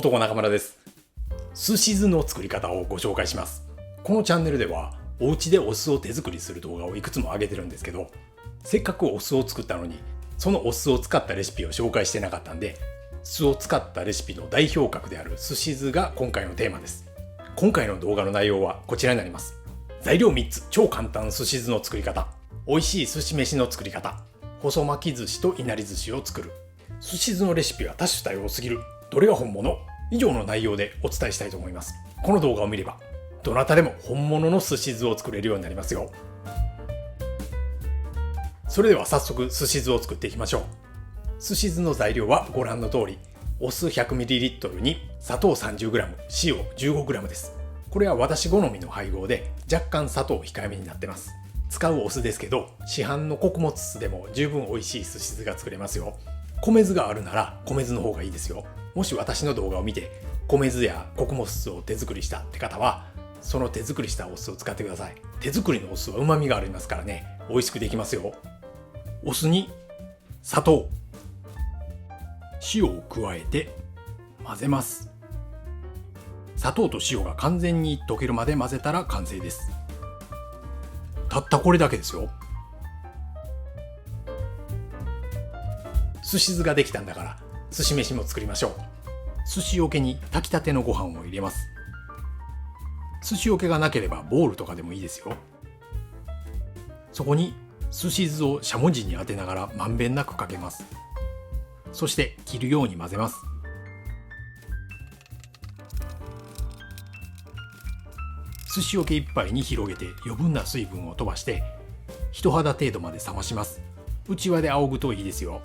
男中村です。すし酢の作り方をご紹介します。このチャンネルではお家でお酢を手作りする動画をいくつも上げてるんですけど、せっかくお酢を作ったのにそのお酢を使ったレシピを紹介してなかったんで、酢を使ったレシピの代表格であるすし酢が今回のテーマです。今回の動画の内容はこちらになります。材料3つ、超簡単すし酢の作り方、美味しい寿司飯の作り方、細巻き寿司といなり寿司を作る。すし酢のレシピは多種多様すぎる。どれが本物？以上の内容でお伝えしたいと思います。この動画を見ればどなたでも本物のすし酢を作れるようになりますよ。それでは早速すし酢を作っていきましょう。すし酢の材料はご覧の通り、お酢 100ml に砂糖 30g、塩 15g です。これは私好みの配合で若干砂糖控えめになってます。使うお酢ですけど、市販の穀物酢でも十分美味しいすし酢が作れますよ。米酢があるなら米酢の方がいいですよ。もし私の動画を見て米酢や穀物酢を手作りしたって方は、その手作りしたお酢を使ってください。手作りのお酢は旨味がありますからね、美味しくできますよ。お酢に砂糖、塩を加えて混ぜます。砂糖と塩が完全に溶けるまで混ぜたら完成です。たったこれだけですよ。すし酢ができたんだから寿司飯も作りましょう。寿司桶に炊きたてのご飯を入れます。寿司桶がなければボウルとかでもいいですよ。そこにすし酢をしゃもじに当てながらまんべんなくかけます。そして切るように混ぜます。寿司桶いっぱいに広げて余分な水分を飛ばして人肌程度まで冷まします。うちわで仰ぐといいですよ。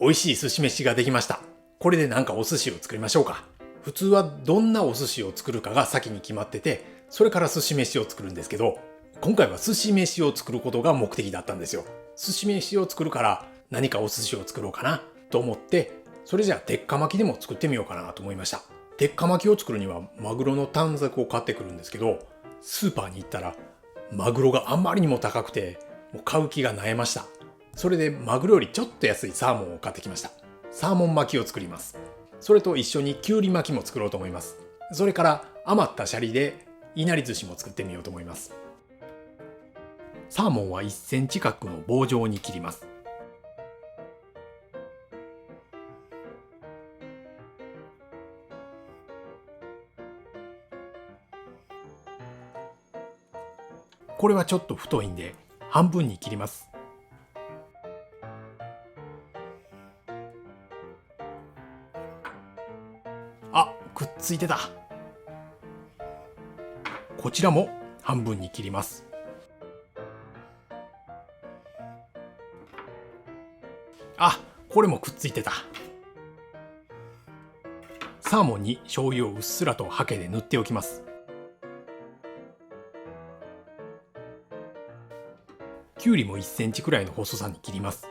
美味しい寿司飯ができました。これでなんかお寿司を作りましょうか。普通はどんなお寿司を作るかが先に決まってて、それから寿司飯を作るんですけど、今回は寿司飯を作ることが目的だったんですよ。寿司飯を作るから何かお寿司を作ろうかなと思って、それじゃあ鉄火巻きでも作ってみようかなと思いました。鉄火巻きを作るにはマグロの短冊を買ってくるんですけど、スーパーに行ったらマグロがあまりにも高くて、もう買う気が萎えました。それでマグロよりちょっと安いサーモンを買ってきました。サーモン巻きを作ります。それと一緒にきゅうり巻きも作ろうと思います。それから余ったシャリでいなり寿司も作ってみようと思います。サーモンは1センチ角の棒状に切ります。これはちょっと太いんで半分に切ります。あ、くっついてた。こちらも半分に切ります。あ、これもくっついてた。サーモンに醤油をうっすらとハケで塗っておきます。きゅうりも1センチくらいの細さに切ります。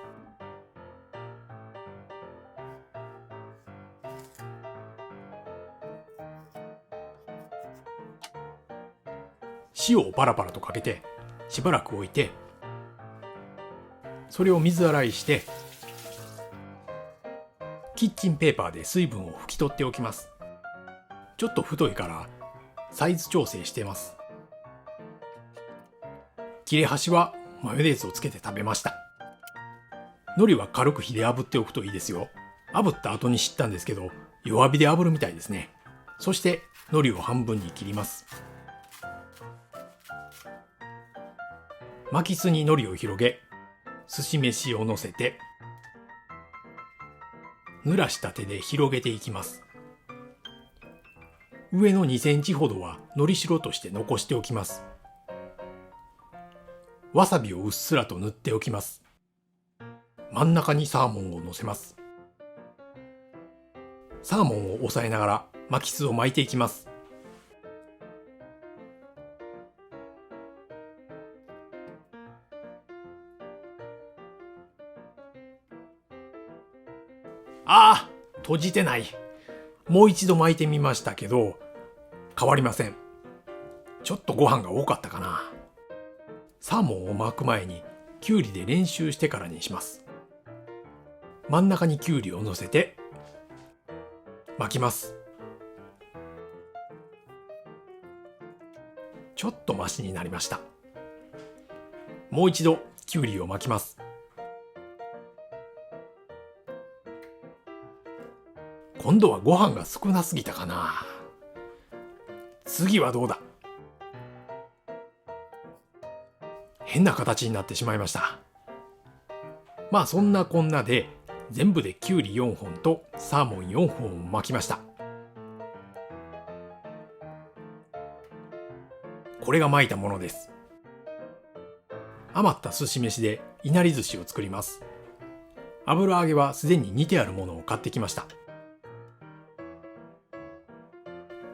塩をパラパラとかけてしばらく置いて、それを水洗いしてキッチンペーパーで水分を拭き取っておきます。ちょっと太いからサイズ調整してます。切れ端はマヨネーズをつけて食べました。海苔は軽く火で炙っておくといいですよ。炙った後に知ったんですけど、弱火で炙るみたいですね。そして海苔を半分に切ります。巻き酢に海苔を広げ、寿司飯を乗せて濡らした手で広げていきます。上の2センチほどはのりしろとして残しておきます。わさびをうっすらと塗っておきます。真ん中にサーモンを乗せます。サーモンを押さえながら巻き酢を巻いていきます。ああ、閉じてない。もう一度巻いてみましたけど変わりません。ちょっとご飯が多かったかな。サーモンを巻く前にきゅうりで練習してからにします。真ん中にきゅうりを乗せて巻きます。ちょっとマシになりました。もう一度きゅうりを巻きます。今度はご飯が少なすぎたかな。次はどうだ。変な形になってしまいました。まあそんなこんなで全部できゅうり4本とサーモン4本を巻きました。これが巻いたものです。余った寿司飯でいなり寿司を作ります。油揚げはすでに煮てあるものを買ってきました。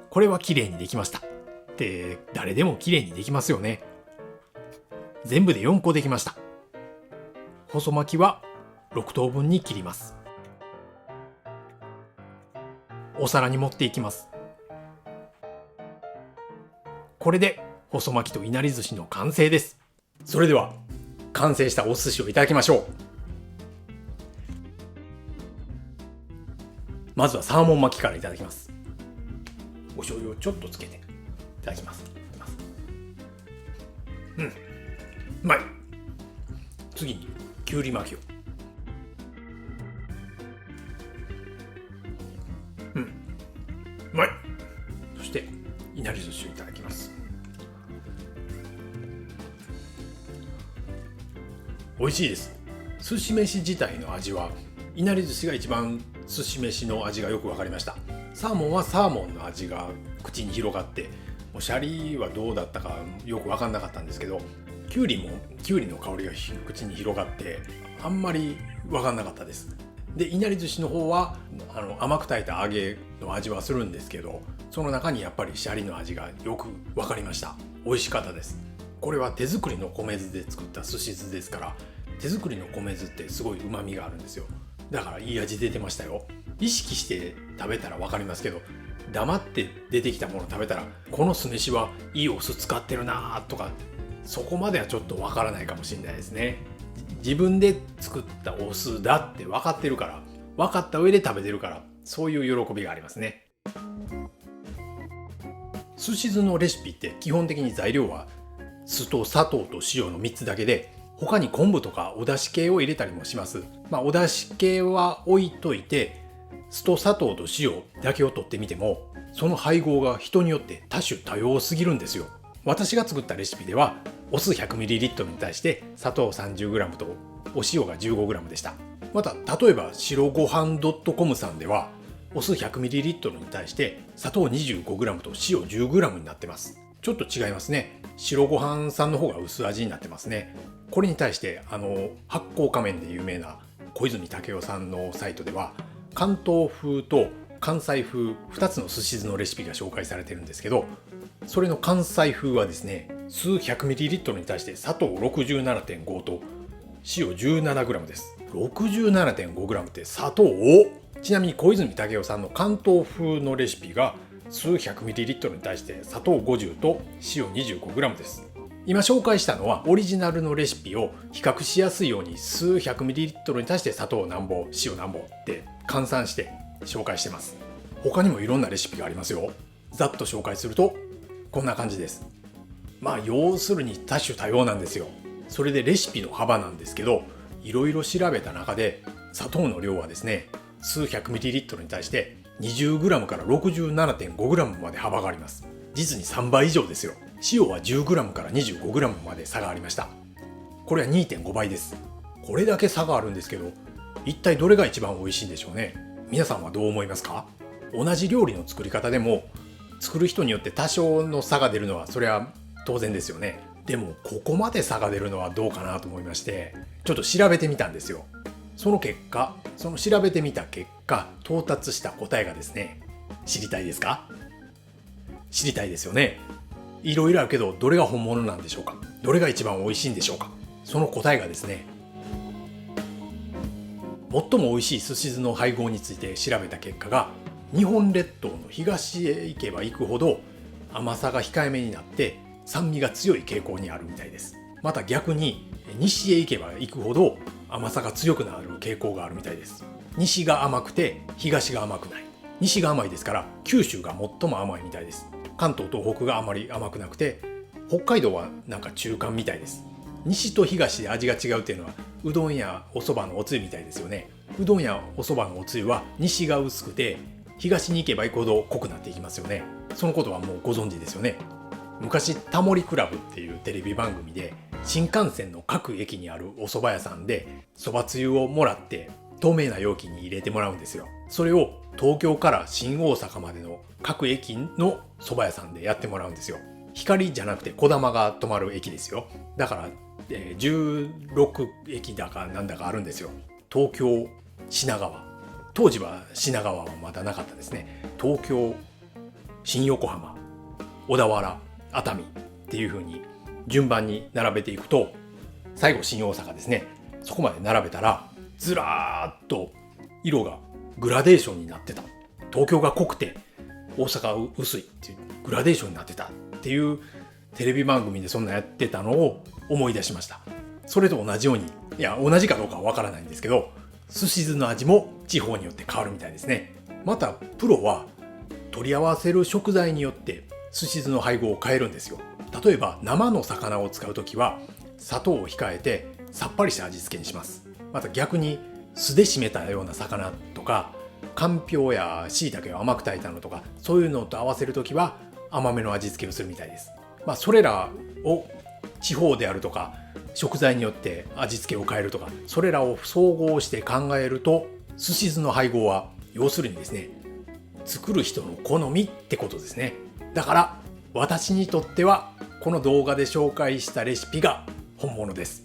これは綺麗にできました。って誰でも綺麗にできますよね。全部で4個できました。細巻きは6等分に切ります。お皿に盛っていきます。これで細巻きといなり寿司の完成です。それでは完成したお寿司をいただきましょう。まずはサーモン巻きからいただきます。お醤油をちょっとつけていただきます。うまい。次にきゅうり巻きを。うまい。そしていなり寿司をいただきます。美味しいです。寿司飯自体の味はいなり寿司が一番寿司飯の味がよく分かりました。サーモンはサーモンの味が口に広がって、もうシャリはどうだったかよく分かんなかったんですけど、きゅうりもきゅうりの香りが口に広がってあんまり分かんなかったです。でいなり寿司の方は甘く炊いた揚げの味はするんですけど、その中にやっぱりシャリの味がよく分かりました。美味しかったです。これは手作りの米酢で作った寿司酢ですから、手作りの米酢ってすごい旨味があるんですよ。だからいい味出てましたよ。意識して食べたら分かりますけど、黙って出てきたもの食べたらこの酢飯はいいお酢使ってるなとか、そこまではちょっと分からないかもしれないですね。自分で作ったお酢だって分かってるから、分かった上で食べてるから、そういう喜びがありますね。寿司酢のレシピって基本的に材料は酢と砂糖と塩の3つだけで、他に昆布とかお出汁系を入れたりもします。お出汁系は置いといて、酢と砂糖と塩だけを取ってみても、その配合が人によって多種多様すぎるんですよ。私が作ったレシピでは、お酢 100ml に対して砂糖 30g とお塩が 15g でした。また例えば白ごはん .com さんでは、お酢 100ml に対して砂糖 25g と塩 10g になってます。ちょっと違いますね。白ごはんさんの方が薄味になってますね。これに対して発酵仮面で有名な小泉武夫さんのサイトでは、関東風と関西風2つの寿司酢のレシピが紹介されてるんですけど、それの関西風はですね、酢 100ml に対して砂糖 67.5 と塩 17g です。 67.5g って砂糖を。ちなみに小泉武夫さんの関東風のレシピが酢 100ml に対して砂糖50と塩 25g です。今紹介したのはオリジナルのレシピを比較しやすいように、酢 100ml に対して砂糖何ぼ塩何ぼって換算して紹介してます。他にもいろんなレシピがありますよ。ざっと紹介するとこんな感じです。要するに多種多様なんですよ。それでレシピの幅なんですけど、いろいろ調べた中で砂糖の量はですね、酢 100ml に対して 20g から 67.5g まで幅があります。実に3倍以上ですよ。塩は 10g から 25g まで差がありました。これは 2.5 倍です。これだけ差があるんですけど、一体どれが一番美味しいんでしょうね。皆さんはどう思いますか？同じ料理の作り方でも作る人によって多少の差が出るのはそれは当然ですよね。でもここまで差が出るのはどうかなと思いまして、ちょっと調べてみたんですよ。その調べてみた結果、到達した答えがですね、知りたいですか？知りたいですよね。いろいろあるけど、どれが本物なんでしょうか？どれが一番美味しいんでしょうか？その答えがですね、最も美味しい寿司酢の配合について調べた結果が、日本列島の東へ行けば行くほど甘さが控えめになって酸味が強い傾向にあるみたいです。また逆に西へ行けば行くほど甘さが強くなる傾向があるみたいです。西が甘くて東が甘くない。西が甘いですから九州が最も甘いみたいです。関東東北があまり甘くなくて、北海道はなんか中間みたいです。西と東で味が違うっていうのは、うどんやお蕎麦のおつゆみたいですよね。うどんやお蕎麦のおつゆは西が薄くて東に行けば行くほど濃くなっていきますよね。そのことはもうご存知ですよね。昔タモリクラブっていうテレビ番組で、新幹線の各駅にあるお蕎麦屋さんで蕎麦つゆをもらって透明な容器に入れてもらうんですよ。それを東京から新大阪までの各駅の蕎麦屋さんでやってもらうんですよ。光じゃなくてこだまが止まる駅ですよ。だから、16駅だかなんだかあるんですよ。東京、品川。当時は品川はまだなかったですね。東京、新横浜、小田原、熱海っていう風に順番に並べていくと、最後新大阪ですね。そこまで並べたらずらーっと色がグラデーションになってた。東京が濃くて大阪が薄いっていうグラデーションになってたっていうテレビ番組でそんなやってたのを思い出しました。それと同じように、いや同じかどうかはわからないんですけど、寿司酢の味も地方によって変わるみたいですね。またプロは取り合わせる食材によって寿司酢の配合を変えるんですよ。例えば生の魚を使うときは砂糖を控えてさっぱりした味付けにします。また逆に酢で締めたような魚とか、かんぴょうや椎茸を甘く炊いたのとか、そういうのと合わせるときは甘めの味付けをするみたいです。それらを地方であるとか食材によって味付けを変えるとか、それらを総合して考えると、寿司酢の配合は要するにですね、作る人の好みってことですね。だから私にとってはこの動画で紹介したレシピが本物です。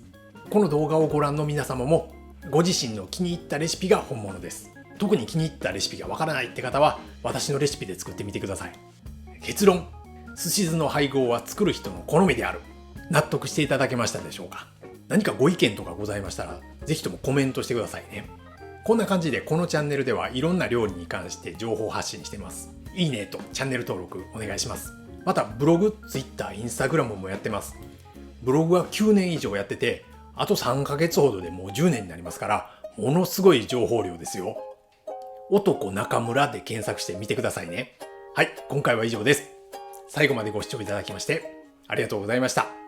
この動画をご覧の皆様もご自身の気に入ったレシピが本物です。特に気に入ったレシピがわからないって方は私のレシピで作ってみてください。結論、寿司酢の配合は作る人の好みである。納得していただけましたでしょうか。何かご意見とかございましたらぜひともコメントしてくださいね。こんな感じでこのチャンネルではいろんな料理に関して情報発信しています。いいねとチャンネル登録お願いします。またブログ、ツイッター、インスタグラムもやってます。ブログは9年以上やってて、あと3ヶ月ほどでもう10年になりますから、ものすごい情報量ですよ。男中村で検索してみてくださいね。はい、今回は以上です。最後までご視聴いただきましてありがとうございました。